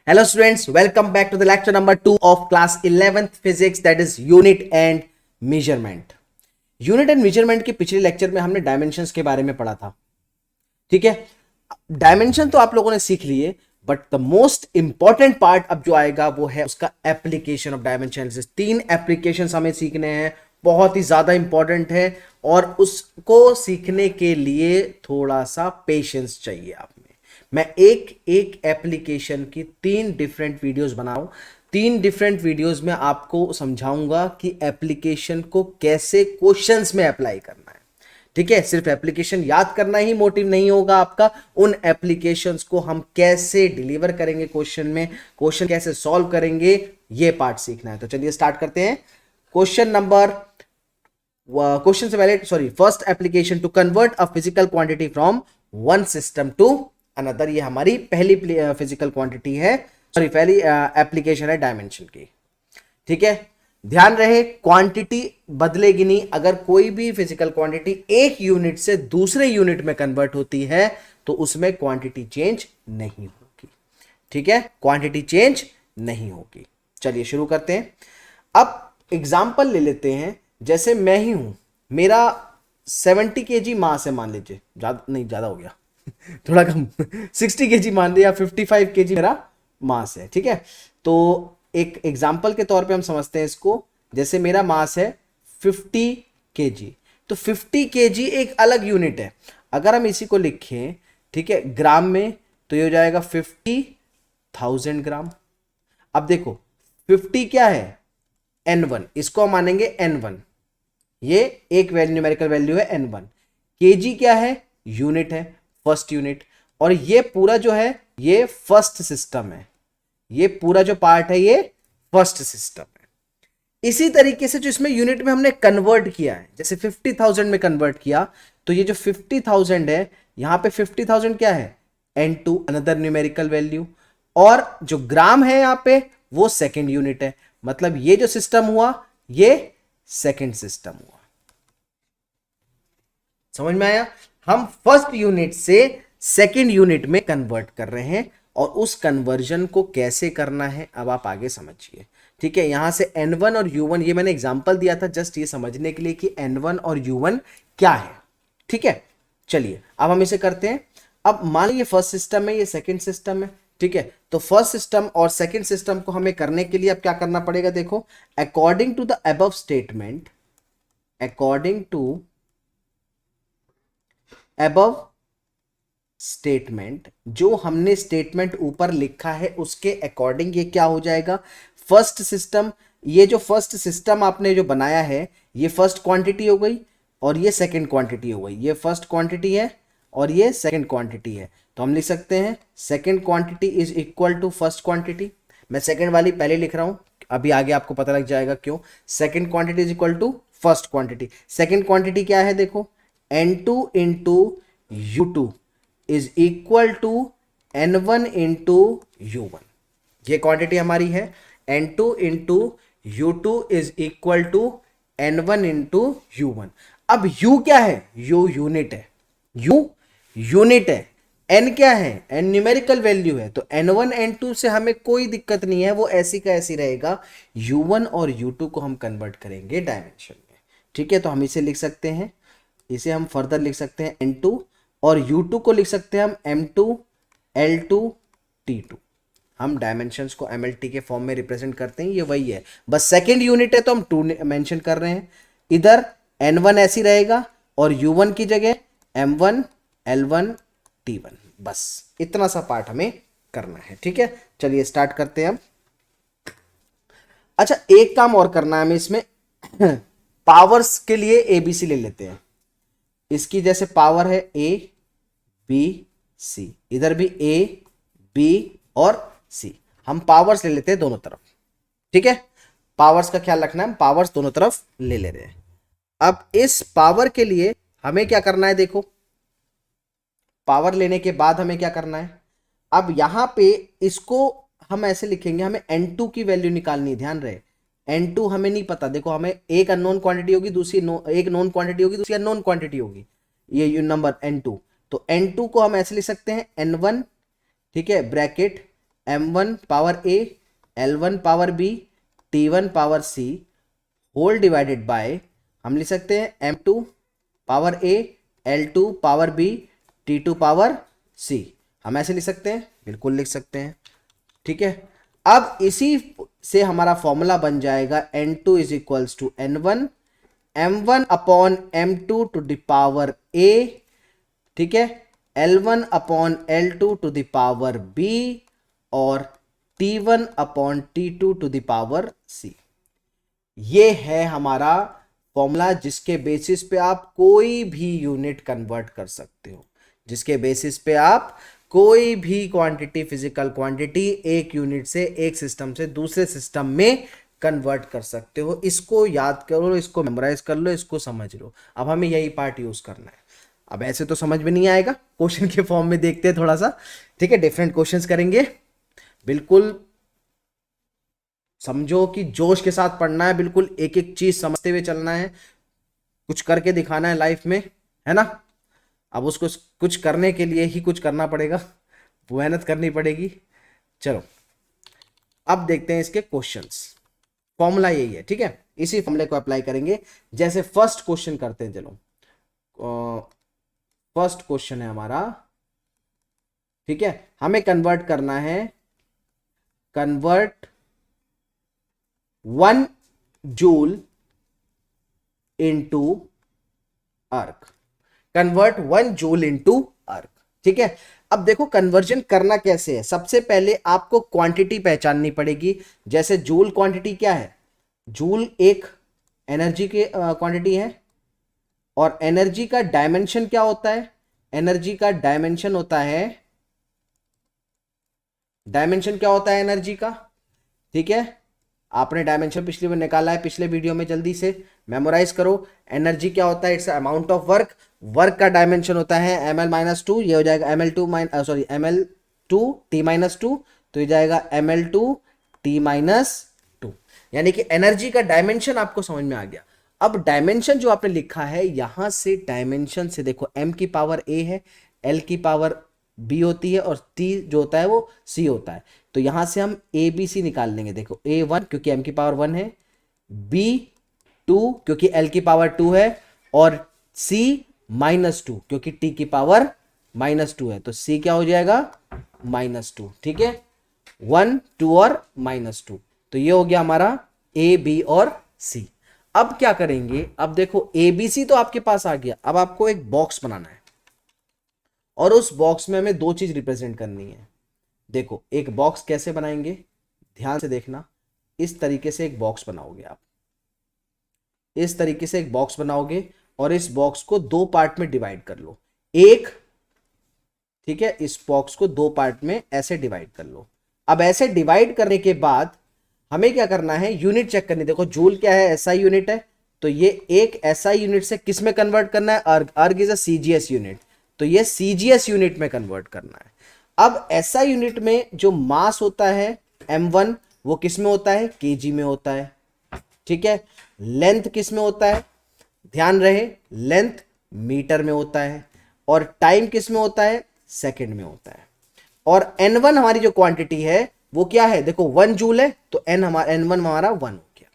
Hello students, welcome back to the lecture number 2 of class 11th physics, that is unit and measurement. Unit and measurement के पिछले lecture में हमने dimensions के बारे में पढ़ा था. ठीक है, डायमेंशन तो आप लोगों ने सीख लिए, but the most important part अब जो आएगा वो है उसका एप्लीकेशन ऑफ डायमेंशन. 3 एप्लीकेशन हमें सीखने हैं, बहुत ही ज्यादा इंपॉर्टेंट है और उसको सीखने के लिए थोड़ा सा पेशेंस चाहिए आप में. मैं एक एक एप्लीकेशन की 3 डिफरेंट वीडियोस बनाऊं. 3 डिफरेंट वीडियोस में आपको समझाऊंगा कि एप्लीकेशन को कैसे क्वेश्चंस में अप्लाई करना है. ठीक है, सिर्फ एप्लीकेशन याद करना ही मोटिव नहीं होगा आपका, उन एप्लीकेशंस को हम कैसे डिलीवर करेंगे क्वेश्चन में, क्वेश्चन कैसे सॉल्व करेंगे, ये पार्ट सीखना है. तो चलिए स्टार्ट करते हैं. क्वेश्चन से पहले first application to convert a physical quantity from one system to another. ये हमारी पहली फिजिकल क्वांटिटी है, पहली एप्लीकेशन है डायमेंशन की. ठीक है, ध्यान रहे क्वांटिटी बदलेगी नहीं. अगर कोई भी फिजिकल क्वांटिटी एक यूनिट से दूसरे यूनिट में कन्वर्ट होती है तो उसमें क्वांटिटी चेंज नहीं होगी. ठीक है, क्वांटिटी चेंज नहीं होगी. चलिए शुरू करते हैं. अब एग्जांपल ले लेते हैं. जैसे मैं ही हूं, मेरा 70 kg मास है, मान लीजिए, ज्यादा हो गया थोड़ा कम 60 kg मान लिया, 55 kg मेरा मास है. ठीक है, तो एक एग्जाम्पल के तौर पे हम समझते हैं इसको. जैसे मेरा मास है 50 kg, तो 50 kg एक अलग यूनिट है. अगर हम इसी को लिखें, ठीक है, ग्राम में, तो ये हो जाएगा 50,000 ग्राम. अब देखो 50 क्या है, N1, इसको हम मानेंगे N1. ये एक न्यूमेरिकल वैल्यू है N1. kg क्या है, यूनिट है, फर्स्ट यूनिट. और ये पूरा जो है ये फर्स्ट सिस्टम है. ये पूरा जो पार्ट है ये फर्स्ट सिस्टम है. इसी तरीके से जो इसमें यूनिट में हमने कन्वर्ट किया है, जैसे 50,000 में कन्वर्ट किया, तो ये जो 50,000 है, यहां पे 50,000 क्या है, N2, अनदर न्यूमेरिकल वैल्यू. और जो ग्राम है यहां पे वो सेकेंड यूनिट है. मतलब ये जो सिस्टम हुआ ये सेकेंड सिस्टम हुआ. समझ में आया? हम फर्स्ट यूनिट से सेकेंड यूनिट में कन्वर्ट कर रहे हैं और उस कन्वर्जन को कैसे करना है अब आप आगे समझिए. ठीक है, यहां से N1 और U1, ये मैंने एग्जांपल दिया था जस्ट ये समझने के लिए कि N1 और U1 क्या है. ठीक है, चलिए अब हम इसे करते हैं. अब मान लीजिए फर्स्ट सिस्टम है, ये सेकेंड सिस्टम है. ठीक है, तो फर्स्ट सिस्टम और सेकेंड सिस्टम को हमें करने के लिए अब क्या करना पड़ेगा. देखो, according to the above statement, according to above statement, जो हमने स्टेटमेंट ऊपर लिखा है उसके अकॉर्डिंग ये क्या हो जाएगा, फर्स्ट सिस्टम. ये जो फर्स्ट सिस्टम आपने जो बनाया है ये फर्स्ट क्वांटिटी हो गई और ये सेकंड क्वांटिटी हो गई. ये फर्स्ट क्वांटिटी है और ये सेकंड क्वांटिटी है. तो हम लिख सकते हैं second quantity is equal to first quantity. मैं सेकंड वाली पहले लिख रहा हूं, अभी आगे आपको पता लग जाएगा क्यों. Second quantity is equal to first quantity. Second quantity क्या है, देखो, N2 into U2 is equal to N1 into U1. ये क्वांटिटी हमारी है. N2 into U2 is equal to N1 into U1. अब U क्या है, U यूनिट है. U यूनिट है. N क्या है, N न्यूमेरिकल वैल्यू है. तो N1 N2 से हमें कोई दिक्कत नहीं है, वो ऐसी का ऐसी रहेगा. U1 और U2 को हम कन्वर्ट करेंगे डायमेंशन में. ठीक है, तो हम इसे लिख सकते हैं, इसे हम फर्दर लिख सकते हैं N2 और U2 को लिख सकते हैं हम M2 L2 T2. हम डायमेंशंस को MLT के फॉर्म में रिप्रेजेंट करते हैं, ये वही है, बस सेकेंड यूनिट है तो हम 2 मेंशन कर रहे हैं. इधर N1 ऐसी रहेगा और U1 की जगह M1 L1 T1. बस इतना सा पार्ट हमें करना है. ठीक है, चलिए स्टार्ट करते हैं अब. अच्छा, एक काम और करना है हमें इसमें पावर्स के लिए ABC ले लेते हैं. इसकी जैसे पावर है A B C, इधर भी A B और C. हम पावर्स ले लेते हैं दोनों तरफ. ठीक है, पावर्स का ख्याल रखना है, हम पावर्स दोनों तरफ ले ले रहे हैं. अब इस पावर के लिए हमें क्या करना है, देखो, पावर लेने के बाद हमें क्या करना है. अब यहां पे इसको हम ऐसे लिखेंगे, हमें N2 की वैल्यू निकालनी है. ध्यान रहे, N2 हमें नहीं पता. देखो, हमें एक अननोन क्वांटिटी होगी, दूसरी एक नोन क्वांटिटी होगी, दूसरी अननोन क्वांटिटी होगी. ये नंबर N2, तो N2 को हम ऐसे लिख सकते हैं N1, ठीक है, bracket m1 power a, l1 power b, t1 power c whole divided by, हम लिख सकते हैं m2 power a, l2 power b, t2 power c। हम ऐसे लिख सकते हैं, बिल्कुल लिख सकते हैं, ठीक है। अब इसी से हमारा फॉर्मूला बन जाएगा n2 is equals to n1 m1 upon m2 to the power a, ठीक है, l1 upon l2 to the power b और t1 upon t2 to the power c। ये है हमारा फॉर्मूला जिसके बेसिस पे आप कोई भी यूनिट कन्वर्ट कर सकते हो, जिसके बेसिस पे आप कोई भी क्वांटिटी, फिजिकल क्वांटिटी एक यूनिट से, एक सिस्टम से दूसरे सिस्टम में कन्वर्ट कर सकते हो। इसको याद करो, इसको मेमोराइज कर लो, इसको समझ लो। अब हमें यही पार्ट यूज करना है। अब ऐसे तो समझ में नहीं आएगा, क्वेश्चन के फॉर्म में देखते हैं थोड़ा सा, ठीक है। डिफरेंट क्वेश्चंस करेंगे, बिल्कुल समझो कि जोश के साथ पढ़ना है, बिल्कुल एक एक चीज समझते हुए चलना है, कुछ करके दिखाना है लाइफ में, है ना। अब उसको कुछ करने के लिए ही कुछ करना पड़ेगा, मेहनत करनी पड़ेगी। चलो अब देखते हैं इसके क्वेश्चंस। फॉर्मूला यही है, ठीक है, इसी फॉर्मूले को अप्लाई करेंगे। जैसे फर्स्ट क्वेश्चन करते हैं, चलो फर्स्ट क्वेश्चन है हमारा, ठीक है। हमें कन्वर्ट करना है, कन्वर्ट 1 जूल इंटू अर्क, कन्वर्ट 1 जूल इंटू अर्क, ठीक है। अब देखो कन्वर्जन करना कैसे है। सबसे पहले आपको क्वांटिटी पहचाननी पड़ेगी। जैसे जूल क्वांटिटी क्या है, जूल एक एनर्जी की क्वांटिटी है, और एनर्जी का डायमेंशन क्या होता है, एनर्जी का डायमेंशन होता है, डायमेंशन क्या होता है एनर्जी का, ठीक है। आपने डायमेंशन पिछले में निकाला है, पिछले वीडियो में, जल्दी से मेमोराइज करो। एनर्जी क्या होता है, it's amount of work, work का डायमेंशन होता है ml-2, ये हो जाएगा ml2 t-2, तो ये जाएगा ml2 t-2, यानी कि एनर्जी का डायमेंशन आपको समझ में आ गया। अब डायमेंशन जो आपने लिखा है, यहां से डायमेंशन से देखो m की पावर a है, l की पावर b होती है, और t जो होता है वो c होता है। तो यहां से हम a b c निकाल लेंगे। देखो a1 क्योंकि m की पावर 1 है, b2 क्योंकि l की पावर 2 है, और c -2 क्योंकि t की पावर -2 है। तो c क्या हो जाएगा, -2, ठीक है, 1 2 और -2। तो ये हो गया हमारा a b और c। अब क्या करेंगे, अब देखो a b c तो आपके पास आ गया। अब आपको एक बॉक्स बनाना है, और उस बॉक्स में हमें दो चीज रिप्रेजेंट करनी है। देखो एक बॉक्स कैसे बनाएंगे, ध्यान से देखना। इस तरीके से एक बॉक्स बनाओगे आप, इस तरीके से एक बॉक्स बनाओगे, और इस बॉक्स को दो पार्ट में डिवाइड कर लो, एक, ठीक है, इस बॉक्स को दो पार्ट में ऐसे डिवाइड कर लो। अब ऐसे डिवाइड करने के बाद हमें क्या करना है, यूनिट चेक करनी। देखो जूल क्या है, एसआई यूनिट है, तो ये एक एसआई यूनिट से किस में कन्वर्ट करना है, अर्ग, अर्ग इज अ सीजीएस यूनिट, तो ये सीजीएस यूनिट में कन्वर्ट करना है। अब एसआई यूनिट में जो मास होता है m1, वो किस में होता है, केजी में होता है, ठीक है। लेंथ किस में होता है, ध्यान रहे, लेंथ मीटर में होता है, और टाइम किस में होता है, सेकंड में होता है। और n1 हमारी जो क्वांटिटी है वो क्या है, देखो 1 जूल है, तो n1 हमारा 1 हो गया।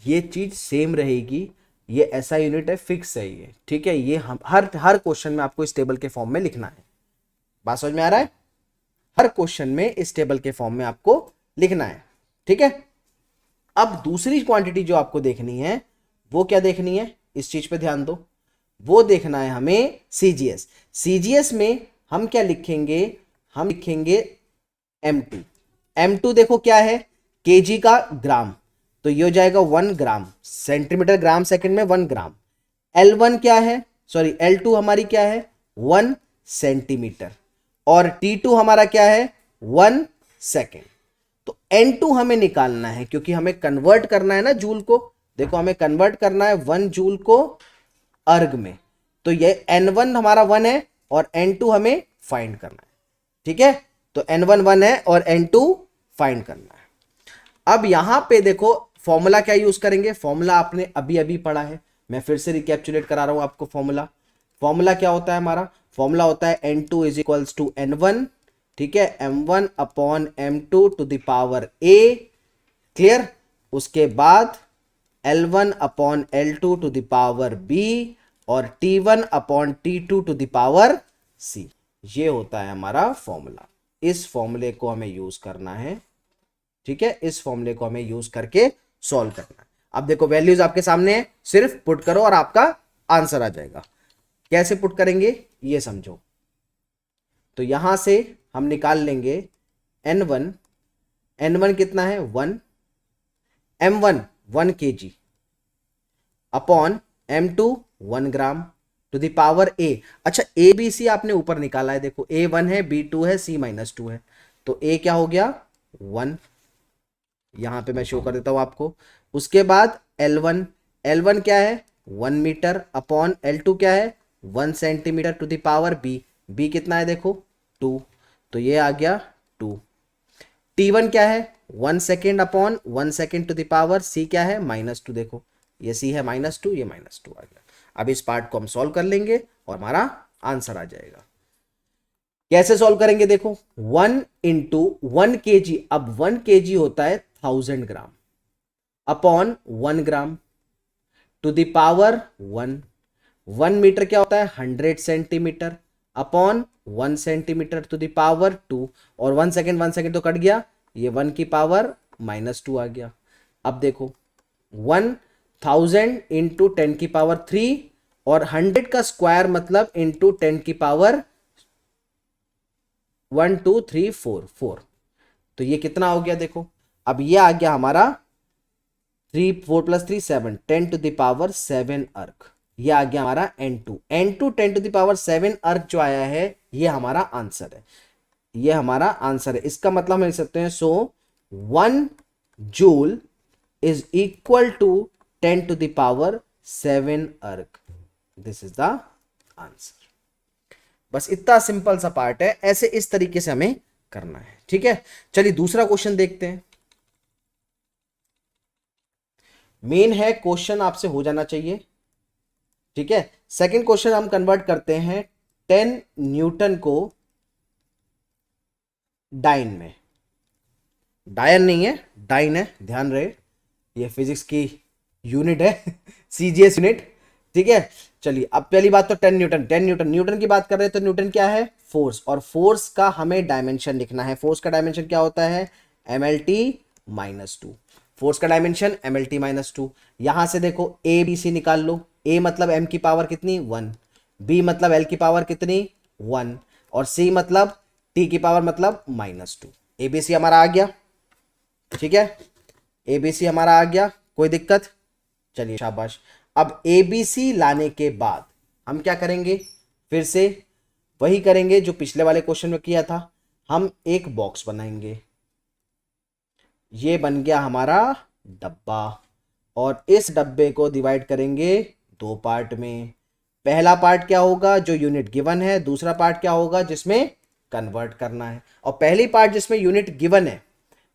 ये चीज सेम रहेगी, ये ऐसा यूनिट है, फिक्स है ये, ठीक है। ये हम हर क्वेश्चन में आपको इस टेबल के फॉर्म में लिखना है। बात समझ में आ रहा है, हर क्वेश्चन में इस टेबल के फॉर्म में आपको लिखना है, ठीक है। अब दूसरी क्वांटिटी जो आपको देखनी है, वो क्या देखनी है, इस चीज पे ध्यान दो। वो देखना है हमें सीजीएस। सीजीएस में हम क्या लिखेंगे, हम लिखेंगे m2। m2 देखो क्या है, केजी का ग्राम, तो ये हो जाएगा 1 ग्राम, सेंटीमीटर ग्राम सेकंड में 1 ग्राम। L1 क्या है, सॉरी L2 हमारी क्या है, 1 सेंटीमीटर, और T2 हमारा क्या है, 1 सेकेंड। तो N2 हमें निकालना है, क्योंकि हमें कन्वर्ट करना है ना जूल को। देखो हमें कन्वर्ट करना है 1 जूल को अर्ग में, तो ये N1 हमारा 1 है, और N2 हमें फाइंड करना है, ठीक है। तो N1 1 है और N2 फाइंड करना है। अब यहां पे देखो फॉर्मूला क्या यूज करेंगे, फॉर्मूला आपने अभी अभी पढ़ा है, मैं फिर से रिकैप्चुलेट करा रहा हूं आपको। फॉर्मूला क्या होता है हमारा, फॉर्मूला होता है N2 is equals to N1 ठीक है, m1 upon m2 to the power a, clear. उसके बाद L1 upon L2 to the power b और T1 upon T2 to the power c। ये होता है हमारा फॉर्मूला। इस फॉर्मूले को हमें यूज करना है, ठीक है, इस फॉर्मूले को हमें यूज करके सॉल्व करना है। अब देखो वैल्यूज आपके सामने है, सिर्फ पुट करो और आपका आंसर आ जाएगा। कैसे पुट करेंगे ये समझो। तो यहां से हम निकाल लेंगे n1, n1 कितना है 1, m1 1 kg upon m2 1 gram to the power a। अच्छा a b c आपने ऊपर निकाला है, देखो a1 है, b2 है, c-2 है, तो a क्या हो गया 1, यहां पे मैं शो कर देता हूं आपको। उसके बाद L1, L1 क्या है 1 मीटर अपॉन L2 क्या है 1 centimetre to the power b, b कितना है देखो 2, तो ये आ गया 2। T1 क्या है 1 second upon 1 second to the power c क्या है -2, देखो ये c है -2, ये -2 आ गया। अब इस पार्ट को हम सॉल्व कर लेंगे और हमारा आंसर आ जाएगा। कैसे सॉल्व करेंगे देखो, 1 इंटू 1 kg, अब 1 kg होता है 1000 gram upon 1 gram to the power 1, 1 metre क्या होता है 100 centimetre upon 1 centimetre to the power 2, और 1 सेकेंड तो कट गया, ये 1 की पावर -2 आ गया। अब देखो 1000 इंटू 10 की पावर 3 और 100 का स्क्वायर मतलब इंटू 10 की पावर 1 2 3 4 4, तो ये कितना हो गया देखो। अब ये आ गया हमारा 3 4 प्लस 3 7, 10 टू द पावर 7 अर्क, ये आ गया हमारा n2 10 टू द पावर 7 अर्क जो आया है ये हमारा आंसर है, ये हमारा आंसर है। इसका मतलब हम लिख सकते हैं so 1 joule is equal to 10 to the power 7 erg, this is the answer. बस इतना सिंपल सा पार्ट है, ऐसे इस तरीके से हमें करना है, ठीक है। चलिए दूसरा क्वेश्चन देखते हैं। मेन है क्वेश्चन आपसे हो जाना चाहिए, ठीक है। सेकंड क्वेश्चन हम कन्वर्ट करते हैं 10 न्यूटन को डाइन में, डायन नहीं है डाइन है, ध्यान रहे ये फिजिक्स की यूनिट है सीजीएस यूनिट, ठीक है। चलिए अब पहली बात तो 10 न्यूटन, 10 न्यूटन, न्यूटन की बात कर रहे हैं तो न्यूटन क्या है फोर्स, और फोर्स का हमें डायमेंशन लिखना है। फोर्स का डायमेंशन क्या होता है mlt -2, फोर्स का डायमेंशन mlt -2। यहां से देखो ए बी सी निकाल लो, a मतलब m की पावर कितनी 1, b मतलब l की पावर कितनी 1, और c मतलब t की पावर मतलब -2। ए बी सी हमारा आ गया, ठीक है, ए बी सी हमारा आ गया, कोई दिक्कत, चलिए शाबाश। अब ए बी सी लाने के बाद हम क्या करेंगे, फिर से वही करेंगे जो पिछले वाले क्वेश्चन में किया था, हम एक बॉक्स बनाएंगे, ये बन गया हमारा डब्बा, और इस डब्बे को डिवाइड करेंगे दो पार्ट में। पहला पार्ट क्या होगा जो यूनिट गिवन है, दूसरा पार्ट क्या होगा जिसमें कन्वर्ट करना है। और पहली पार्ट जिसमें यूनिट गिवन है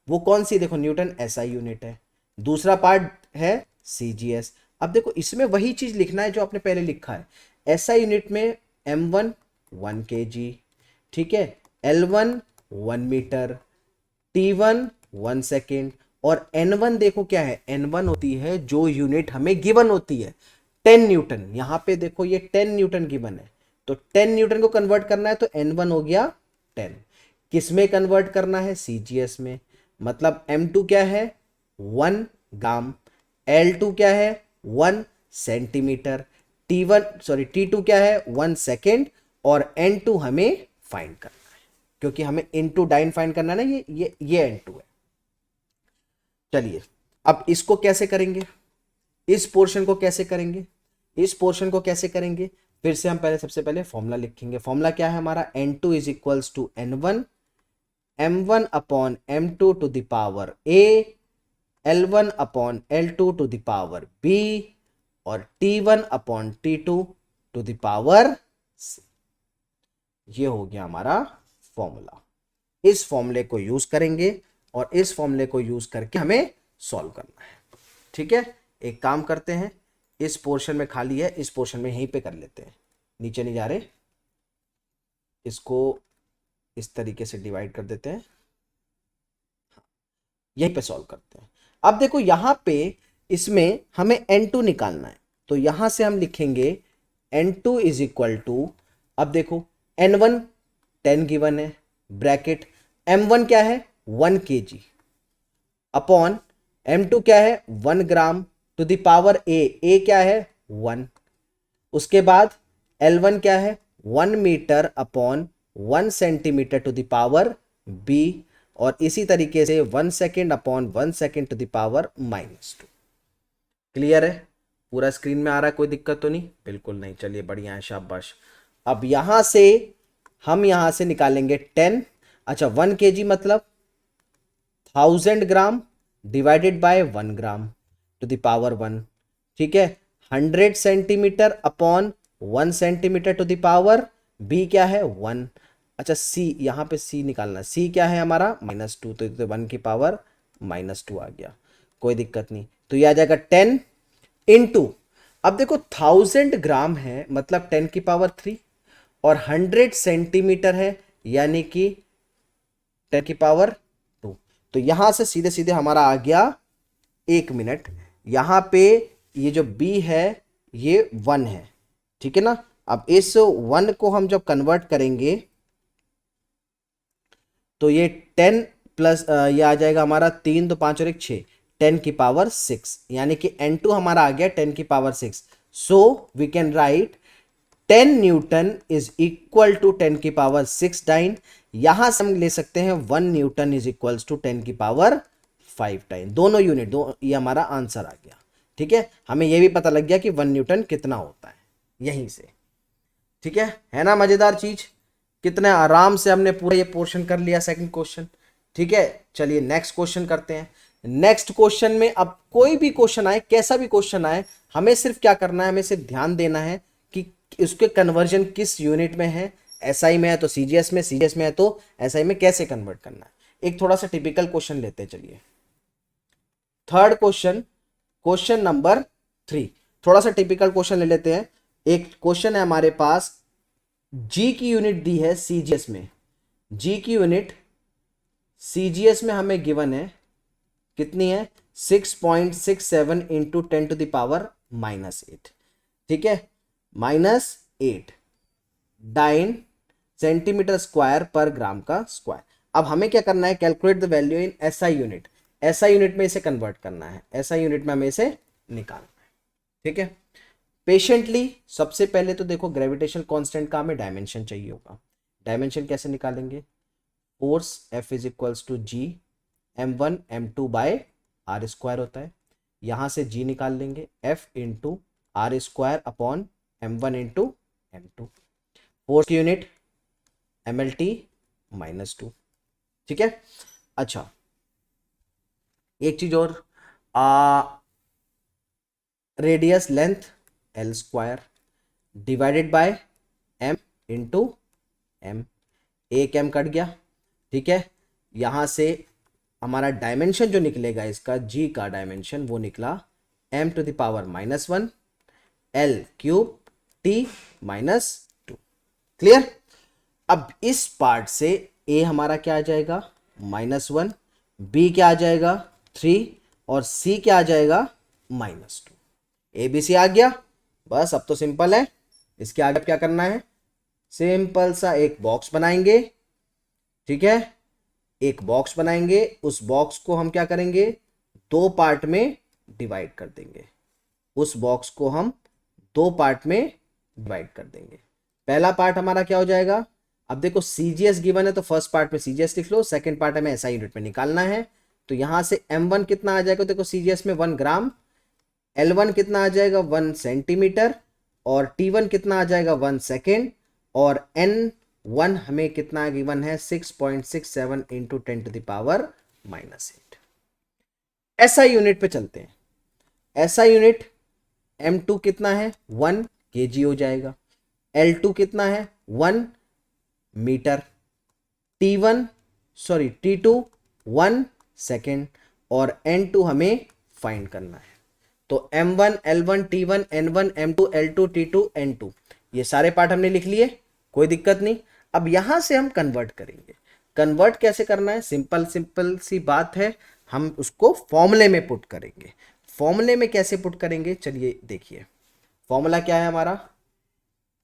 वो कौन सी, देखो न्यूटन एसआई यूनिट है, दूसरा पार्ट है सीजीएस। अब देखो इसमें वही चीज लिखना है जो आपने पहले लिखा है, एसआई यूनिट में m1 1 kg, ठीक है, L1 1 मीटर, T1 1 सेकेंड, और N1 देखो क्या है, N1 होती है जो यूनिट हमें गिवन होती है 10 न्यूटन। यहां पे देखो ये 10 न्यूटन गिवन है, तो 10 न्यूटन को कन्वर्ट करना है तो N1 हो गया 10, किस में कन्वर्ट करना है सीजीएस में, मतलब M2 क्या है 1 ग्राम, L2 क्या है 1 सेंटीमीटर, T2 क्या है 1 सेकेंड, और N2 हमें फाइंड करना है क्योंकि हमें इनटू डाइन फाइंड करना है ना, ये N2 है। चलिए अब इसको कैसे करेंगे, इस पोर्शन को कैसे करेंगे, इस पोर्शन को कैसे करेंगे, फिर से हम सबसे पहले फॉर्मूला लिखेंगे। फॉर्मूला क्या है हमारा, N2 is equals to N1 m1 upon m2 to the power a, L1 upon L2 to the power b, और T1 upon T2 to the power c। ये हो गया हमारा फॉर्मूला। इस फॉर्मूले को यूज करेंगे और इस फॉर्मूले को यूज करके हमें सॉल्व करना है, ठीक है। एक काम करते हैं, इस पोर्शन में खाली है, इस पोर्शन में यहीं पे कर लेते हैं, नीचे नहीं जा रहे, इसको इस तरीके से डिवाइड कर देते हैं, यहीं पे सॉल्व करते हैं। अब देखो यहाँ पे इसमें हमें N2 निकालना है, तो यहां से हम लिखेंगे N2 इज इक्वल टू, अब देखो N1 10 गिवन है, ब्रैकेट M1 क्या है 1 kg अपॉन M2 क्या है 1 gram to the power A क्या है 1, उसके बाद L1 क्या है 1 metre upon 1 centimetre to the power B, और इसी तरीके से 1 second upon 1 second to the power -2। Clear है? पूरा स्क्रीन में आ रहा है, कोई दिक्कत तो नहीं? बिल्कुल नहीं, चलिए बढ़िया है, शाबाश। अब यहां से हम यहां से निकालेंगे 10, अच्छा 1 kg मतलब 1000 gram divided by 1 gram to the power 1, ठीक है। 100 centimetre upon 1 centimetre to the power B क्या है 1, अच्छा C, यहाँ पे C निकालना, C क्या है हमारा -2, तो 1 की पावर -2 आ गया, कोई दिक्कत नहीं। तो ये आ जाएगा 10 इंटू, अब देखो 1000 ग्राम है मतलब 10 की पावर 3, और 100 सेंटीमीटर है यानी कि 10 की पावर 2, तो यहां से सीधे सीधे हमारा आ गया 1 मिनट। यहां पे ये जो B है ये 1 है, ठीक है ना। अब इस 1 को हम जब कन्वर्ट करेंगे तो ये 10 प्लस ये आ जाएगा हमारा 3 2 5 और 1 6, 10 की पावर 6, यानी कि N2 हमारा आ गया 10 की power 6। So we can write 10 newton is equal to 10 की पावर 6 टाइम। यहां से हम ले सकते हैं 1 न्यूटन इज इक्वल्स टू 10 की पावर 5 टाइम, दोनों यूनिट दो, ये हमारा आंसर आ गया, ठीक है। हमें यह भी पता लग गया कि 1 न्यूटन कितना होता है यहीं से, ठीक है ना। मजेदार चीज, कितने आराम से हमने पूरा ये पोर्शन कर लिया सेकंड क्वेश्चन, ठीक है। चलिए नेक्स्ट क्वेश्चन करते हैं। नेक्स्ट क्वेश्चन में अब कोई भी क्वेश्चन आए, कैसा भी क्वेश्चन आए, हमें सिर्फ क्या करना है, हमें सिर्फ ध्यान देना है कि उसके कन्वर्जन किस यूनिट में है। एसआई में है तो सीजीएस में, सीजीएस में है तो एसआई में, कैसे कन्वर्ट करना है। एक थोड़ा सा टिपिकल क्वेश्चन लेते हैं, चलिए थर्ड क्वेश्चन, क्वेश्चन नंबर 3, थोड़ा सा टिपिकल क्वेश्चन ले लेते हैं। एक क्वेश्चन है हमारे पास, जी की यूनिट दी है सीजीएस में, जी की यूनिट सीजीएस में हमें गिवन है, कितनी है 6.67 इंटू 10 टू द पावर -8, ठीक है, -8 डाइन सेंटीमीटर स्क्वायर पर ग्राम का स्क्वायर। अब हमें क्या करना है, calculate the value in SI unit, SI unit में इसे कन्वर्ट करना है, एसआई यूनिट में हमें इसे निकालना है, ठीक है। पेशेंटली सबसे पहले तो देखो ग्रेविटेशनल कांस्टेंट का हमें डायमेंशन चाहिए होगा। डायमेंशन कैसे निकालेंगे, force F is equals to G m1 m2 by R square होता है, यहां से G निकाल लेंगे F into R square upon m1 into m2, force की यूनिट mlt -2, ठीक है। अच्छा एक चीज और, radius length L square divided by m into m, एक m कट गया, ठीक है। यहां से हमारा डायमेंशन जो निकलेगा इसका, G का डायमेंशन वो निकला m to the power -1 L cube T -2, clear. अब इस पार्ट से A हमारा क्या आ जाएगा -1, B क्या आ जाएगा 3 और C क्या आ जाएगा -2। ABC आ गया, बस अब तो सिंपल है। इसके आगे क्या करना है, सिंपल सा एक बॉक्स बनाएंगे, ठीक है, एक बॉक्स बनाएंगे, उस बॉक्स को हम क्या करेंगे, दो पार्ट में डिवाइड कर देंगे, उस बॉक्स को हम दो पार्ट में डिवाइड कर देंगे। पहला पार्ट हमारा क्या हो जाएगा, अब देखो सीजीएस गिवन है तो फर्स्ट पार्ट में सीजीएस लिख लो, सेकंड पार्ट हमें एसआई यूनिट में निकालना है। तो यहां से m1 कितना आ जाएगा, देखो सीजीएस में 1 ग्राम, L1 कितना आ जाएगा 1 सेंटीमीटर, और T1 कितना आ जाएगा 1 सेकेंड, और N1 हमें कितना गिवन है 6.67 into 10 to the power -8। SI unit पे चलते हैं। एसआई यूनिट M2 कितना है 1 kg हो जाएगा, L2 कितना है 1 मीटर, T2 1 सेकेंड, और N2 हमें फाइंड करना है। तो M1 L1 T1 N1 M2 L2 T2 N2, ये सारे पार्ट हमने लिख लिए, कोई दिक्कत नहीं। अब यहां से हम कन्वर्ट करेंगे। कन्वर्ट कैसे करना है, सिंपल सिंपल सी बात है, हम उसको फॉर्मूले में पुट करेंगे। फॉर्मूले में कैसे पुट करेंगे, चलिए देखिए। फॉर्मूला क्या है हमारा,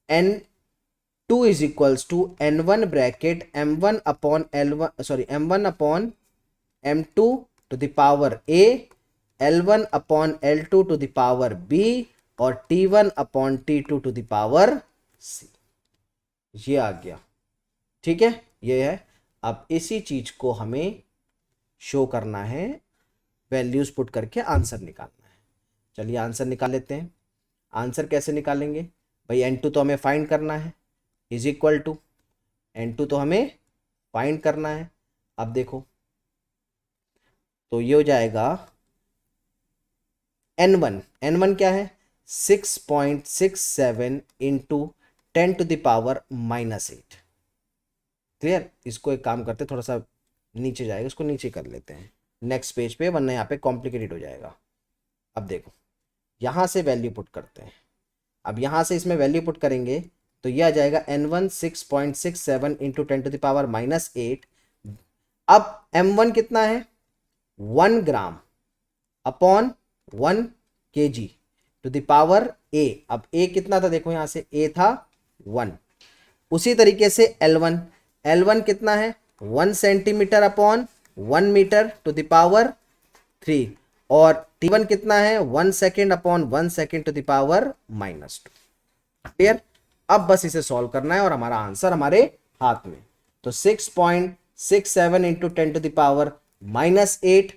N2 is equals to N1 bracket M1 upon L1 sorry M1 upon M2 to the power A, L1 upon L2 to the power B और T1 upon T2 to the power C। ये आ गया, ठीक है, ये है। अब इसी चीज को हमें शो करना है, वैल्यूज पुट करके आंसर निकालना है। चलिए आंसर निकाल लेते हैं। आंसर कैसे निकालेंगे भाई, N2 तो हमें फाइंड करना है, इज इक्वल टू N2 तो हमें फाइंड करना है। अब देखो तो ये हो जाएगा N1 क्या है, 6.67 into 10 to the power -8। Clear, इसको एक काम करते, थोड़ा सा नीचे जाएगा, इसको नीचे कर लेते हैं नेक्स्ट पेज पे, वरना यहाँ पे कॉम्प्लिकेटेड हो जाएगा। अब देखो यहाँ से वैल्यू पुट करते हैं। अब यहाँ से इसमें वैल्यू पुट करेंगे तो ये आ जाएगा N1 6.67 into 10 to the power -8। अब M1 कितना है, 1 gram upon 1 kg to the power A। अब A कितना था, देखो यहाँ से A था 1। उसी तरीके से L1 कितना है, 1 centimetre upon 1 metre to the power 3 और T1 कितना है, 1 second upon 1 second to the power -2। Clear, अब बस इसे सॉल्व करना है और हमारा आंसर हमारे हाथ में। तो 6.67 इंटू 10 टू द पावर -8।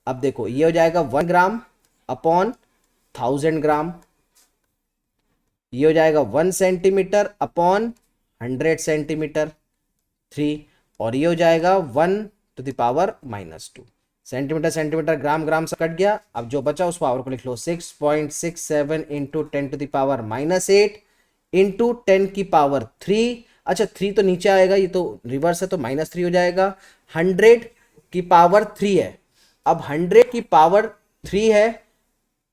अब देखो ये हो जाएगा 1 ग्राम अपॉन 1000 ग्राम, ये हो जाएगा 1 सेंटीमीटर अपॉन 100 सेंटीमीटर 3 और ये हो जाएगा 1 to the power -2। Centimetre centimetre gram gram से कट गया। अब जो बचा उस पावर को लिख लो, 6.67 into 10 to the power -8 into 10 की पावर 3। अच्छा 3 तो नीचे आएगा, ये तो रिवर्स है तो -3 हो जाएगा। 100 की पावर 3 है, अब 100 की पावर 3 है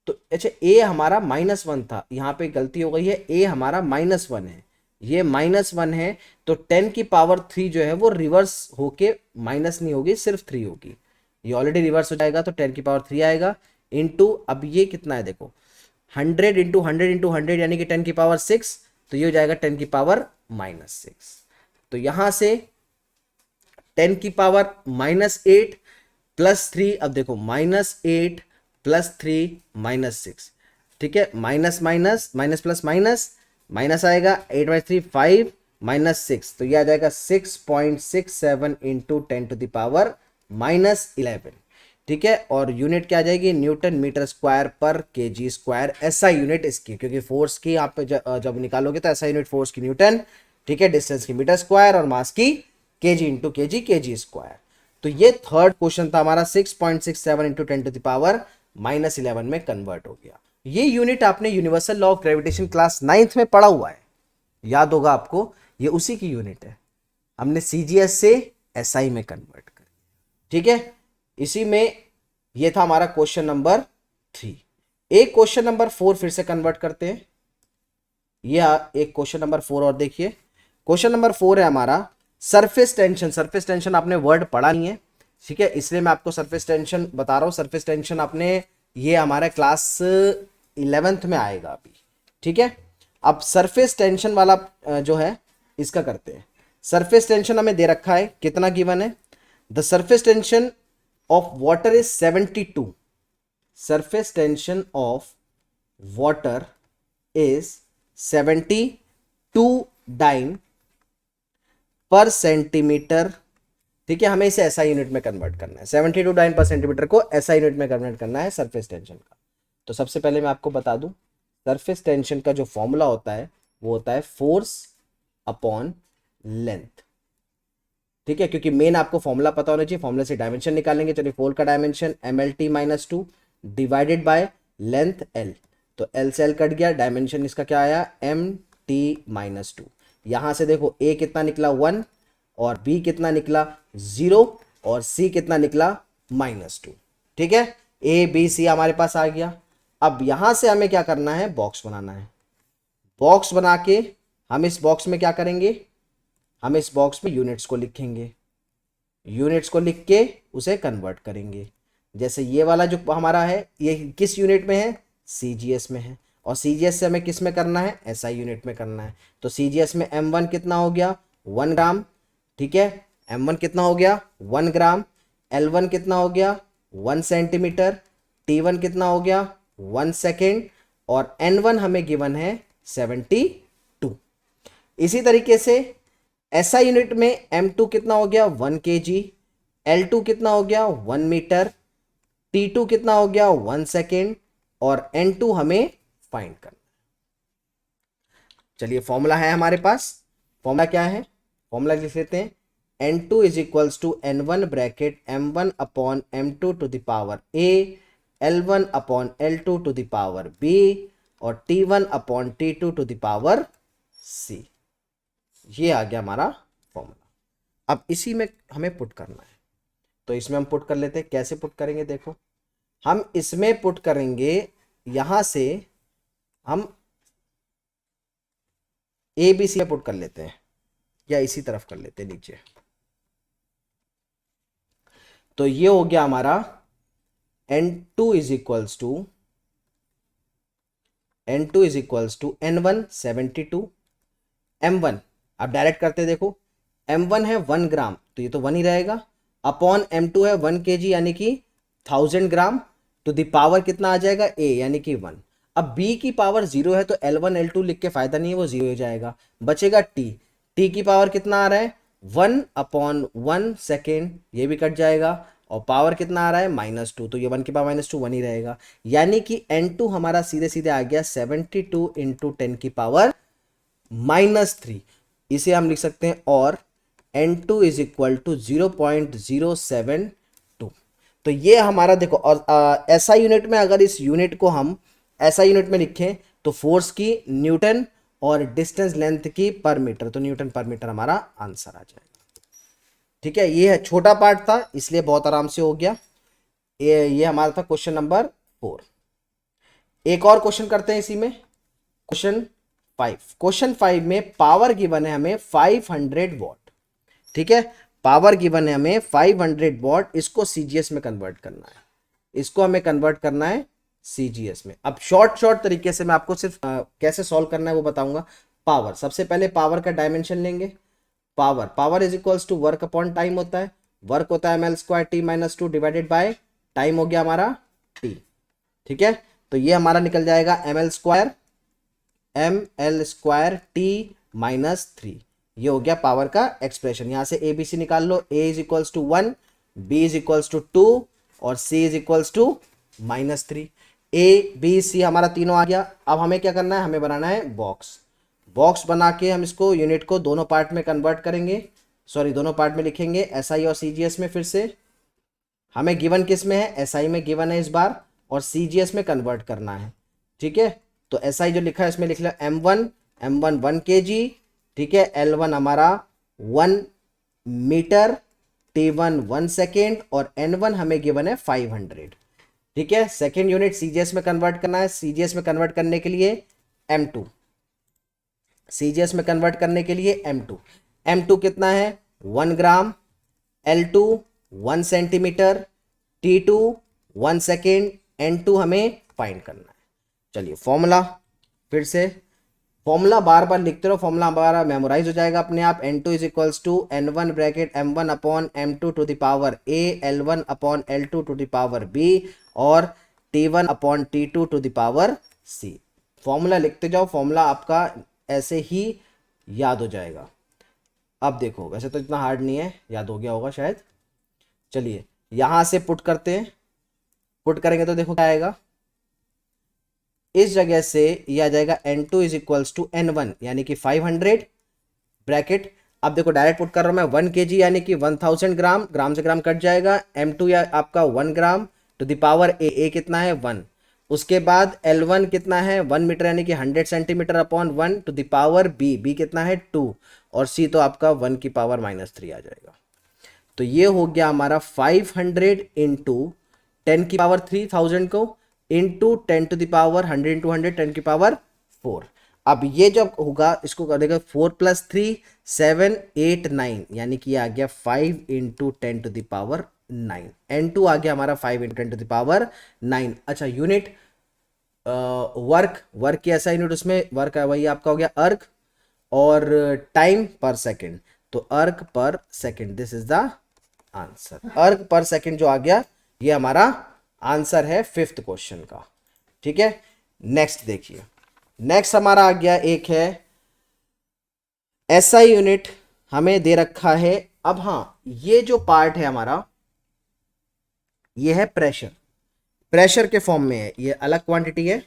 तो अच्छा A हमारा -1 था, यहाँ पे गलती हो गई है, A हमारा -1 है, ये -1 है तो 10 की पावर 3 जो है वो रिवर्स होके माइनस नहीं होगी, सिर्फ 3 होगी। ये ऑलरेडी रिवर्स हो जाएगा तो 10 की पावर 3 आएगा इंटू, अब ये कितना है देखो 100 इंटू 100 इंटू 100 यानी कि 10 की पावर 6, तो ये हो जाएगा 10 की पावर -6। तो यहां से 10 की पावर -8 प्लस 3, अब देखो -8 प्लस 3 -6, ठीक है, minus minus minus plus minus minus आएगा, 8/3 5 -6, तो ये आ जाएगा 6.67 इंटू 10 टू द पावर -11, ठीक है। और यूनिट क्या आ जाएगी, न्यूटन मीटर स्क्वायर पर केजी स्क्वायर, ऐसा यूनिट इसकी, क्योंकि फोर्स की आप जब निकालोगे तो ऐसा यूनिट फोर्स की न्यूटन, ठीक है, डिस्टेंस की मीटर स्क्वायर और मास की केजी इंटू केजी स्क्वायर। तो ये थर्ड क्वेश्चन था हमारा, 6.67 इंटू 10 टू द पावर -11 में कन्वर्ट हो गया। ये यूनिट आपने universal law of gravitation class 9th में पढ़ा हुआ है, याद होगा आपको, ये उसी की यूनिट है, हमने CGS से SI में कन्वर्ट कर, ठीक है। इसी में ये था हमारा क्वेश्चन नंबर 3। एक क्वेश्चन नंबर 4 फिर से कन्वर्ट करते हैं, ये एक क्वेश्चन नंबर 4 और देखिए। क्वेश्चन नंबर 4 है हमारा सरफेस टेंशन। सरफेस टेंशन आपने वर्ड पढ़ा नहीं है, ठीक है, इसलिए मैं आपको सरफेस टेंशन बता रहा हूं। सरफेस टेंशन आपने, ये हमारे क्लास 11th में आएगा अभी, ठीक है। अब सरफेस टेंशन वाला जो है इसका करते हैं। सरफेस टेंशन हमें दे रखा है, कितना गिवन है, the surface tension of water is 72. Surface tension of water is 72 dine पर सेंटीमीटर, ठीक है। हमें इसे ऐसा यूनिट में कन्वर्ट करना है, 72 डाइन पर सेंटीमीटर को ऐसा यूनिट में कन्वर्ट करना है सरफेस टेंशन का। तो सबसे पहले मैं आपको बता दूं, सरफेस टेंशन का जो फॉर्मूला होता है वो होता है फोर्स अपॉन लेंथ, ठीक है, क्योंकि मेन आपको फॉर्मूला पता होना चाहिए, फॉर्मूले से डायमेंशन निकालेंगे। चलिए फोर का dimension MLT-2 divided by length L, तो L से L कट गया, डायमेंशन इसका क्या आया MT-2। यहां से देखो A कितना निकला 1 और B कितना निकला 0 और C कितना निकला -2, ठीक है। A B C हमारे पास आ गया। अब यहां से हमें क्या करना है, बॉक्स बनाना है। बॉक्स बना के हम इस बॉक्स में क्या करेंगे, हम इस बॉक्स में यूनिट्स को लिखेंगे, यूनिट्स को लिख के उसे कन्वर्ट करेंगे। जैसे ये वाला जो हमारा है ये किस यूनिट में है, सीजीएस में है, और सीजीएस से हमें किस में करना है, एसआई यूनिट में करना है। तो सीजीएस में m1 कितना हो गया, 1 ग्राम, ठीक है, m1 कितना हो गया 1 ग्राम, L1 कितना हो गया 1 सेंटीमीटर, T1 कितना हो गया 1 सेकेंड, और N1 हमें गिवन है 72। इसी तरीके से SI यूनिट में M2 कितना हो गया 1 kg, L2 कितना हो गया 1 मीटर, T2 कितना हो गया 1 सेकेंड, और N2 हमें फाइंड करना। चलिए फॉर्मूला है हमारे पास, फॉर्मूला क्या है, फॉर्मूला लिख लेते हैं। N2 is equals to N1 bracket M1 upon M2 to the power A, L1 upon L2 to the power B, और T1 upon T2 to the power C। ये आ गया हमारा फॉर्मूला। अब इसी में हमें पुट करना है, तो इसमें हम पुट कर लेते हैं। कैसे पुट करेंगे, देखो हम इसमें पुट करेंगे, यहां से हम ए बी सी में पुट कर लेते हैं, या इसी तरफ कर लेते हैं नीचे। तो ये हो गया हमारा N2 is equals to N1 72, M1 अब डायरेक्ट करते देखो, M1 है 1 ग्राम तो ये तो 1 ही रहेगा, अपॉन M2 है 1 kg यानी कि 1000 ग्राम, टू द पावर कितना आ जाएगा A यानी कि 1। अब B की पावर 0 है तो L1 L2 लिख के फायदा नहीं है, वो 0 हो जाएगा, बचेगा T की पावर कितना आ रहा है 1 अपॉन 1 सेकेंड, ये भी कट जाएगा, और पावर कितना आ रहा है -2, तो ये 1 की पावर -2 1 ही रहेगा, यानी कि N2 हमारा सीधे सीधे आ गया 72 इंटू 10 की पावर -3। इसे हम लिख सकते हैं, और N2 इज इक्वल टू 0.072। तो ये हमारा देखो, और SI यूनिट में अगर इस यूनिट को हम SI यूनिट में लिखें तो फोर्स की न्यूटन और डिस्टेंस लेंथ की पर मीटर, तो न्यूटन पर मीटर हमारा आंसर आ जाएगा। ठीक है, ये है छोटा पार्ट था इसलिए बहुत आराम से हो गया। ये हमारा था क्वेश्चन नंबर 4। एक और क्वेश्चन करते हैं इसी में, क्वेश्चन 5। क्वेश्चन 5 में पावर गिवन है हमें 500 वॉट, ठीक है, पावर गिवन है हमें 500 वॉट, इसको सीजीएस में कन्वर्ट करना है, इसको हमें कन्वर्ट करना है सीजीएस में। अब शॉर्ट तरीके से मैं आपको सिर्फ कैसे सॉल्व करना है वो बताऊंगा। पावर, सबसे पहले पावर का डायमेंशन लेंगे, power is equals to work upon time होता है, वर्क होता है ml² t-2 divided by time हो गया हमारा t, ठीक है, तो ये हमारा निकल जाएगा ml² t-3, ये हो गया पावर का एक्सप्रेशन। यहां से ए बी सी निकाल लो, a is equals to 1, b is equals to 2, और c is equals to -3। A B C हमारा तीनों आ गया। अब हमें क्या करना है, हमें बनाना है बॉक्स बना के हम इसको यूनिट को दोनों पार्ट में कन्वर्ट करेंगे, सॉरी दोनों पार्ट में लिखेंगे, एसआई और सीजीएस में। फिर से हमें गिवन किस में है, एसआई में गिवन है इस बार, और सीजीएस में कन्वर्ट करना है, ठीक है। तो एसआई जो लिखा है इसमें लिख लो M1 1 kg, ठीक है, L1 हमारा 1 मीटर, T1 1 सेकेंड, और N1 हमें गिवन है 500, ठीक है। सेकेंड यूनिट सीजीएस में कन्वर्ट करना है, सीजीएस में कन्वर्ट करने के लिए M2, सीजीएस में कन्वर्ट करने के लिए M2 कितना है 1 ग्राम, L2 1 centimetre, T2 1 second, N2 हमें फाइंड करना है। चलिए फॉर्मूला, फिर से फॉर्मूला बार बार लिखते रहो, फॉर्मूला हमारा मेमोराइज हो जाएगा अपने आप। N2 is equals to N1 bracket M1 upon M2 to the power A, L1 upon L2 to the power B, और T1 upon T2 to the power C। Formula लिखते जाओ, फॉर्मूला आपका ऐसे ही याद हो जाएगा। अब देखो, वैसे तो इतना हार्ड नहीं है, याद हो गया होगा शायद। चलिए यहां से पुट करते हैं, पुट करेंगे तो देखो क्या आएगा, इस जगह से ये आ जाएगा N2 is equals to N1 यानी कि 500 ब्रैकेट। अब देखो डायरेक्ट पुट कर रहा हूं मैं 1 kg यानी कि 1000 ग्राम, ग्राम से ग्राम कट जाएगा, M2 या आपका 1 gram to the power A कितना है 1, उसके बाद L1 कितना है 1 मीटर यानी कि 100 centimetre upon 1 to the power B कितना है 2, और C तो आपका 1 की पावर -3 आ जाएगा। तो ये हो गया हमारा 500 इंटू 10 की पावर 3, 1000 को into 10 to the power 100 into 100 10 की पावर 4। अब ये जब होगा इसको कर देगा 4 + 3 7 8 9, यानी कि आ गया 5 × 10⁹ 9। n2 आ गया हमारा 5 × 10⁹ 9। अच्छा यूनिट वर्क की ऐसा यूनिट, उसमें वर्क है वही आपका हो गया अर्ग, और टाइम पर सेकेंड, तो अर्ग पर second, this is the answer. अर्ग पर सेकेंड जो आ गया ये हमारा आंसर है 5th क्वेश्चन का। ठीक है, नेक्स्ट देखिए, नेक्स्ट हमारा आ गया एक है एसआई यूनिट हमें दे रखा है। अब हाँ, ये जो पार्ट है हमारा ये है प्रेशर, प्रेशर के फॉर्म में है, ये अलग क्वांटिटी है।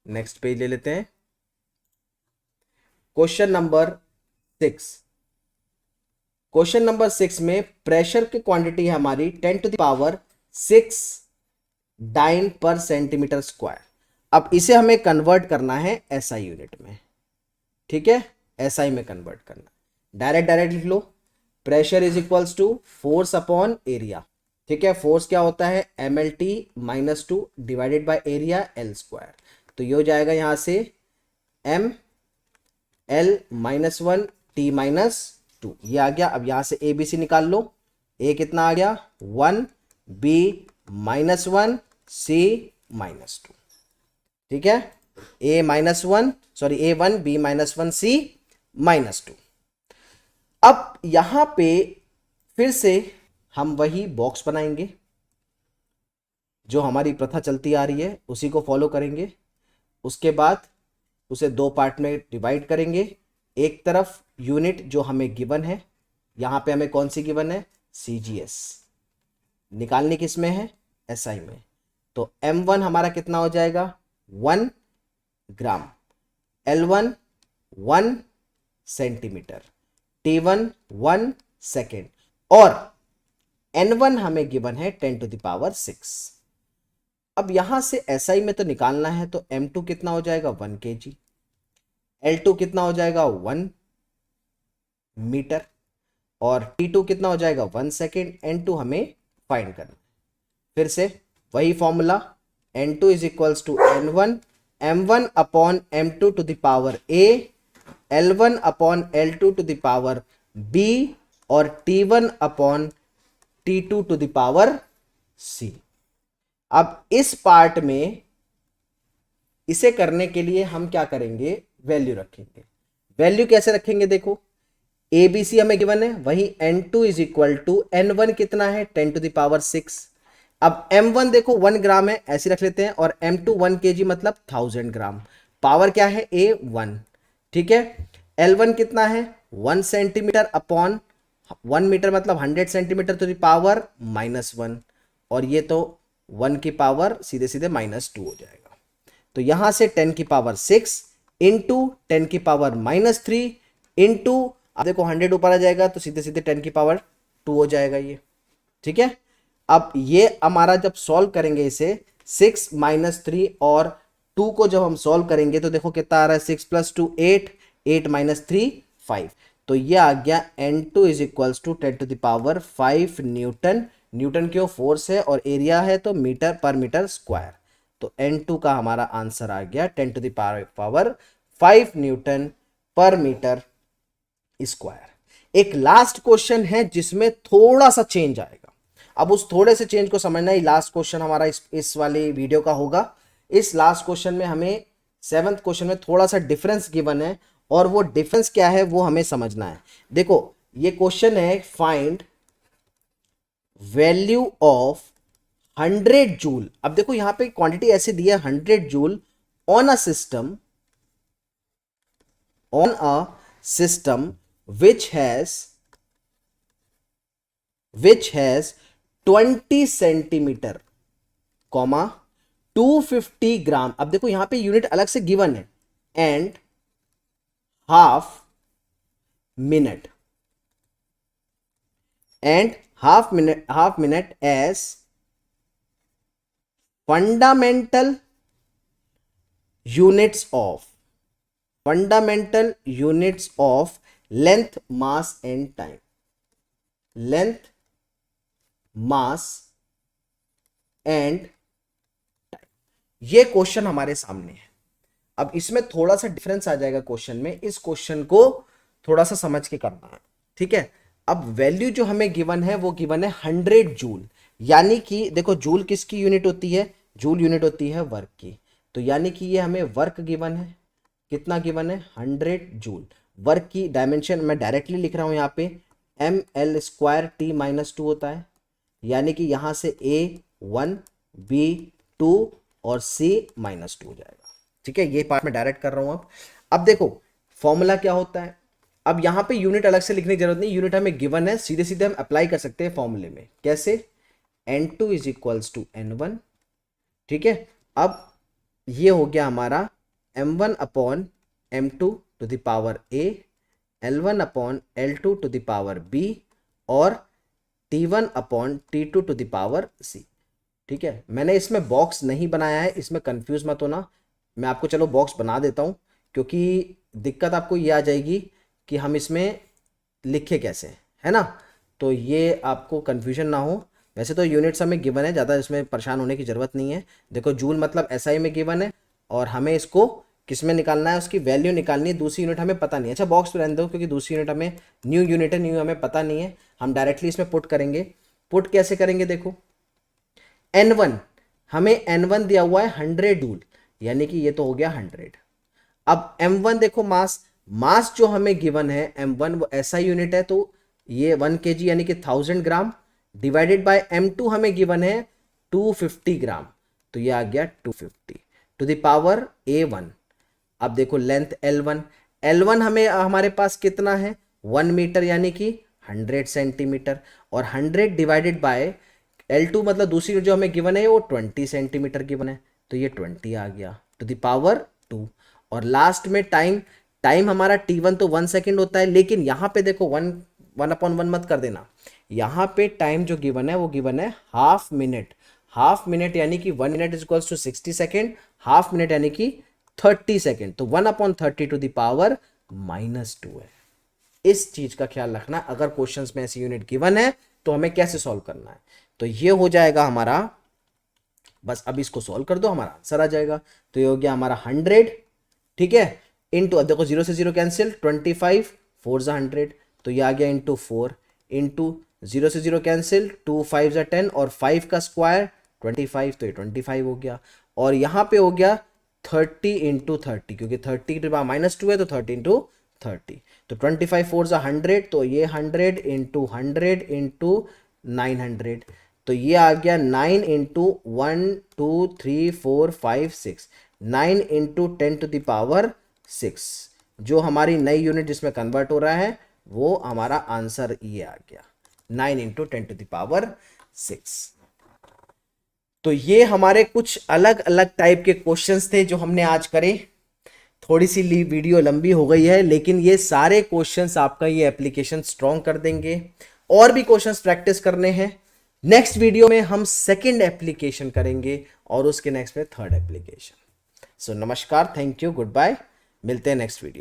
नेक्स्ट पेज ले लेते हैं, क्वेश्चन नंबर 6। क्वेश्चन नंबर 6 में प्रेशर की क्वांटिटी है हमारी 10⁶ डाइन पर सेंटीमीटर स्क्वायर। अब इसे हमें कन्वर्ट करना है एसआई यूनिट में। ठीक है, एसआई में कन्वर्ट करना, डायरेक्ट लिख लो, pressure is equals to force upon area. ठीक है, फोर्स क्या होता है mLT - 2 divided by area L²। तो ये हो जाएगा यहां से m L - 1 T - 2, ये आ गया। अब यहां से ए बी सी निकाल लो, ए कितना आ गया 1, B -1, C -2। ठीक है, A-1 sorry A1 B -1 C -2। अब यहां पे फिर से हम वही बॉक्स बनाएंगे जो हमारी प्रथा चलती आ रही है, उसी को फॉलो करेंगे। उसके बाद उसे दो पार्ट में डिवाइड करेंगे। एक तरफ यूनिट जो हमें गिवन है, यहां पे हमें कौन सी गिवन है CGS, निकालनी किस में है SI में। तो M1 हमारा कितना हो जाएगा 1 ग्राम, L1 1 सेंटीमीटर, T1 1 सेकेंड, और N1 हमें गिवन है 10⁶। अब यहां से SI में तो निकालना है, तो M2 कितना हो जाएगा 1 kg, L2 कितना हो जाएगा 1 मीटर, और T2 कितना हो जाएगा 1 सेकेंड, N2 हमें फाइंड करना है। फिर से वही formula, N2 is equals to N1 M1 upon M2 to the power A, L1 upon L2 to the power B, और T1 upon T2 to the power C। अब इस पार्ट में इसे करने के लिए हम क्या करेंगे, वैल्यू रखेंगे। वैल्यू कैसे रखेंगे, देखो ABC हमें गिवन है, वही N2 is equal to N1 कितना है 10⁶। अब M1 देखो 1 ग्राम है, ऐसे रख लेते हैं, और M2 1 kg मतलब 1000 ग्राम, पावर क्या है A1। ठीक है, L1 कितना है 1 सेंटीमीटर अपॉन 1 मीटर मतलब 100 सेंटीमीटर टू द पावर -1, और ये तो 1 की पावर सीधे सीधे -2 हो जाएगा। तो यहां से 10⁶ इंटू 10⁻³ इंटू, अब देखो 100 ऊपर आ जाएगा तो सीधे सीधे 10⁻² हो जाएगा ये। ठीक है, अब ये हमारा जब सॉल्व करेंगे इसे 6 - 3 और 2 को जब हम सॉल्व करेंगे तो देखो कितना आ रहा है 6 + 2 8, 8 - 3 5। तो ये आ गया N2 is equals to 10⁵ newton. Newton क्यों, फोर्स है और एरिया है तो मीटर पर मीटर स्क्वायर। तो N2 का हमारा आंसर आ गया 10⁵ न्यूटन पर मीटर स्क्वायर। एक लास्ट क्वेश्चन है जिसमें थोड़ा सा चेंज आएगा। अब उस थोड़े से चेंज को समझना ही लास्ट क्वेश्चन हमारा इस वाली वीडियो का होगा। इस लास्ट क्वेश्चन में हमें 7th क्वेश्चन में थोड़ा सा डिफरेंस गिवन है, और वो डिफरेंस क्या है वो हमें समझना है। देखो ये क्वेश्चन है, फाइंड वैल्यू ऑफ 100 जूल। अब देखो यहां पे क्वांटिटी ऐसे दी है 100 joule on a system which has 20 centimetre, 250 gram. अब देखो यहां पे यूनिट अलग से गिवन है, and half minute as fundamental units of length, mass and time. Length, mass and time, ये क्वेश्चन हमारे सामने है। अब इसमें थोड़ा सा डिफरेंस आ जाएगा क्वेश्चन में, इस क्वेश्चन को थोड़ा सा समझ के करना है, ठीक है। अब वैल्यू जो हमें गिवन है वो गिवन है 100 जूल, यानी कि देखो जूल किसकी यूनिट होती है, जूल यूनिट होती है वर्क की, तो यानी कि ये हमें वर्क गिवन है, कितना गिवन है 100 जूल। वर्क की डायमेंशन मैं डायरेक्टली लिख रहा हूं यहाँ पे ml² T-2 होता है, यानी कि यहां से A1 B2 और C-2 हो जाएगा, ठीक है। ये पार्ट मैं डायरेक्ट कर रहा हूं। अब देखो फॉर्मूला क्या होता है, अब यहां पे यूनिट अलग से लिखने की जरूरत नहीं, यूनिट हमें गिवन है, सीधे सीधे हम अप्लाई कर सकते हैं फॉर्मूले में। कैसे, N2 is equals to N1, ठीक है। अब ये हो गया हमारा M1 upon M2 to the power A, L1 upon L2 to the power B और T1 upon T2 to the power C, ठीक है। मैंने इसमें बॉक्स नहीं बनाया है, इसमें कंफ्यूज मत होना, मैं आपको चलो बॉक्स बना देता हूँ, क्योंकि दिक्कत आपको ये आ जाएगी कि हम इसमें लिखे कैसे, है ना, तो ये आपको कंफ्यूजन ना हो। वैसे तो यूनिट्स हमें गिवन है, ज़्यादा इसमें परेशान होने की ज़रूरत नहीं है। देखो जूल मतलब SI में गिवन है और हमें इसको किस में निकालना है, उसकी वैल्यू निकालनी है, दूसरी यूनिट हमें पता नहीं है। अच्छा बॉक्स पे रहने दो, क्योंकि दूसरी यूनिट हमें न्यू यूनिट है, न्यू हमें पता नहीं है, हम डायरेक्टली इसमें पुट करेंगे। पुट कैसे करेंगे, देखो N1 हमें N1 दिया हुआ है 100 जूल, यानी कि ये तो हो गया 100। अब M1 देखो मास, मास जो हमें गिवन है M1 वो SI यूनिट है, तो ये 1 kg यानी कि 1000 ग्राम डिवाइडेड बाय M2 हमें गिवन है 250 ग्राम, तो ये आ गया 250 टू द पावर A1। अब देखो लेंथ L1, L1 हमें हमारे पास कितना है 1 मीटर यानी कि 100 सेंटीमीटर, और 100 डिवाइडेड बाय L2 मतलब दूसरी जो हमें गिवन है वो 20 सेंटीमीटर गिवन है, तो ये 20 आ गया टू द पावर 2। और लास्ट में टाइम, टाइम हमारा T1 तो 1 सेकेंड होता है, लेकिन यहाँ पे देखो 1/1 मत कर देना, यहाँ पे टाइम जो गिवन है वो गिवन है हाफ मिनट, हाफ मिनट यानी कि 1 minute is equals to 60 second, half minute यानी कि 30 सेकेंड, तो 1/30 टू द पावर -2 है। इस चीज का ख्याल रखना, अगर क्वेश्चंस में ऐसी यूनिट गिवन है तो हमें कैसे सॉल्व करना है। तो ये हो जाएगा हमारा, बस अब इसको सॉल्व कर दो हमारा आंसर आ जाएगा। तो ये हो गया हमारा 100, ठीक है, इंटू देखो 0 से 0 कैंसिल, 25 4 ज़ा 100, तो ये आ गया इंटू 4, इंटू 0 से 0 कैंसिल, 2 5 ज़ा 10 और 5 का स्क्वायर 25, तो ये 25 हो गया। और यहाँ पे हो गया 30 इंटू 30, क्योंकि 30 की पावर -2 है, तो 30 इंटू 30, तो 25 4 ज़ा 100, तो ये 100 इंटू 100 इंटू 900, तो ये आ गया 9 into 1 2 3 4 5 6, 9 into 10 to the power 6, जो हमारी नई यूनिट जिसमें कन्वर्ट हो रहा है वो हमारा आंसर ये आ गया 9 इंटू 10 टू द पावर 6। तो ये हमारे कुछ अलग अलग टाइप के क्वेश्चंस थे जो हमने आज करे। थोड़ी सी वीडियो लंबी हो गई है, लेकिन ये सारे क्वेश्चंस आपका ये एप्लीकेशन स्ट्रॉन्ग कर देंगे। और भी क्वेश्चंस प्रैक्टिस करने हैं, नेक्स्ट वीडियो में हम सेकंड एप्लीकेशन करेंगे और उसके नेक्स्ट में थर्ड एप्लीकेशन। सो नमस्कार, थैंक यू, गुड बाय, मिलते हैं नेक्स्ट वीडियो।